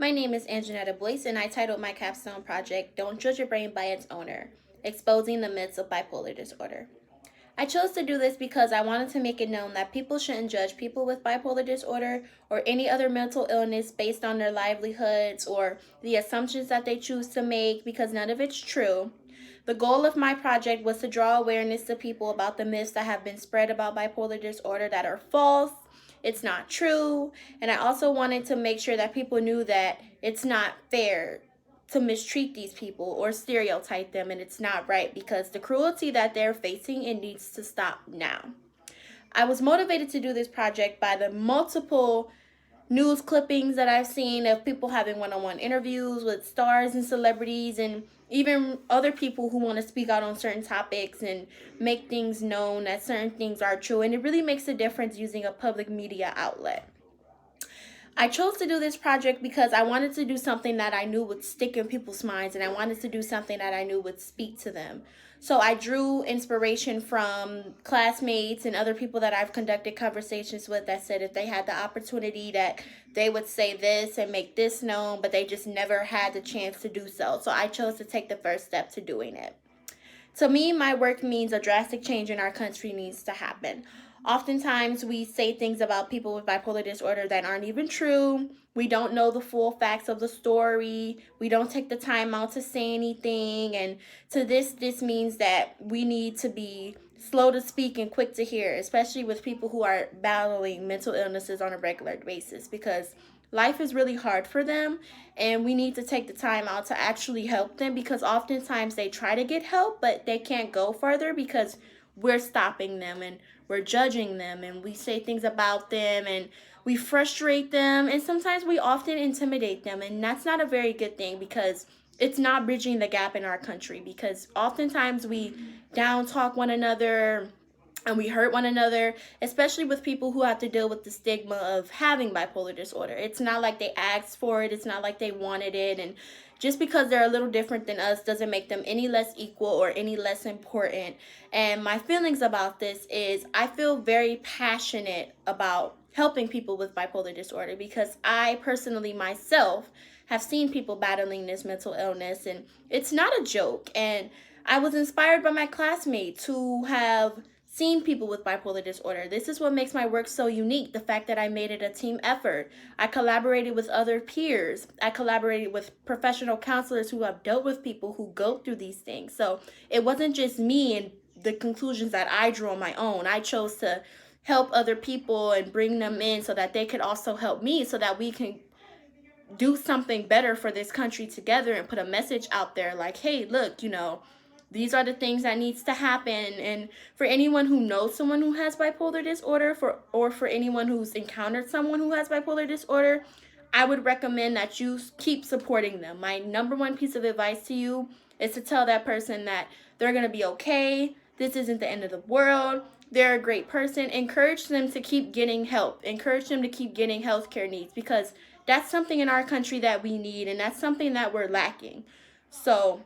My name is Angie Boyce, and I titled my capstone project, Don't Judge Your Brain by Its Owner, Exposing the Myths of Bipolar Disorder. I chose to do this because I wanted to make it known that people shouldn't judge people with bipolar disorder or any other mental illness based on their livelihoods or the assumptions that they choose to make, because none of it's true. The goal of my project was to draw awareness to people about the myths that have been spread about bipolar disorder that are false. It's not true. And I also wanted to make sure that people knew that it's not fair to mistreat these people or stereotype them, and it's not right, because the cruelty that they're facing, it needs to stop now. I was motivated to do this project by the multiple news clippings that I've seen of people having one-on-one interviews with stars and celebrities, and even other people who want to speak out on certain topics and make things known that certain things are true. And it really makes a difference using a public media outlet. I chose to do this project because I wanted to do something that I knew would stick in people's minds, and I wanted to do something that I knew would speak to them. So I drew inspiration from classmates and other people that I've conducted conversations with that said if they had the opportunity that they would say this and make this known, but they just never had the chance to do so. So I chose to take the first step to doing it. To me, my work means a drastic change in our country needs to happen. Oftentimes, we say things about people with bipolar disorder that aren't even true. We don't know the full facts of the story. We don't take the time out to say anything. And this means that we need to be slow to speak and quick to hear, especially with people who are battling mental illnesses on a regular basis, because life is really hard for them, and we need to take the time out to actually help them, because oftentimes they try to get help but they can't go further because we're stopping them and we're judging them and we say things about them and we frustrate them, and sometimes we often intimidate them, and that's not a very good thing, because it's not bridging the gap in our country, because oftentimes we down talk one another and we hurt one another, especially with people who have to deal with the stigma of having bipolar disorder. It's not like they asked for it, it's not like they wanted it, and just because they're a little different than us doesn't make them any less equal or any less important. And my feelings about this is I feel very passionate about helping people with bipolar disorder, because I personally myself have seen people battling this mental illness, and it's not a joke. And I was inspired by my classmates who have seen people with bipolar disorder. This is what makes my work so unique, the fact that I made it a team effort. I collaborated with other peers. I collaborated with professional counselors who have dealt with people who go through these things. So it wasn't just me and the conclusions that I drew on my own. I chose to help other people and bring them in so that they could also help me, so that we can do something better for this country together and put a message out there like, hey, look, these are the things that needs to happen. And for anyone who knows someone who has bipolar disorder, or for anyone who's encountered someone who has bipolar disorder, I would recommend that you keep supporting them. My number one piece of advice to you is to tell that person that they're going to be okay. This isn't the end of the world. They're a great person. Encourage them to keep getting help. Encourage them to keep getting healthcare needs, because that's something in our country that we need, and that's something that we're lacking. So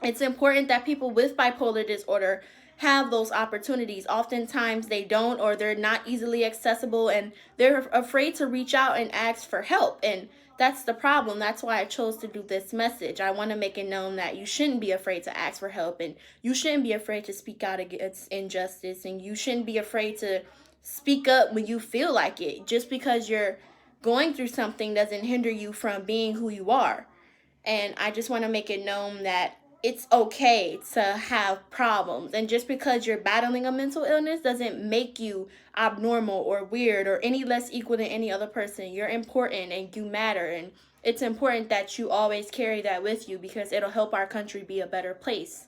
it's important that people with bipolar disorder have those opportunities. Oftentimes they don't, or they're not easily accessible, and they're afraid to reach out and ask for help. And that's the problem. That's why I chose to do this message. I want to make it known that you shouldn't be afraid to ask for help, and you shouldn't be afraid to speak out against injustice, and you shouldn't be afraid to speak up when you feel like it. Just because you're going through something doesn't hinder you from being who you are. And I just want to make it known that it's okay to have problems. And just because you're battling a mental illness doesn't make you abnormal or weird or any less equal than any other person. You're important and you matter. And it's important that you always carry that with you, because it'll help our country be a better place.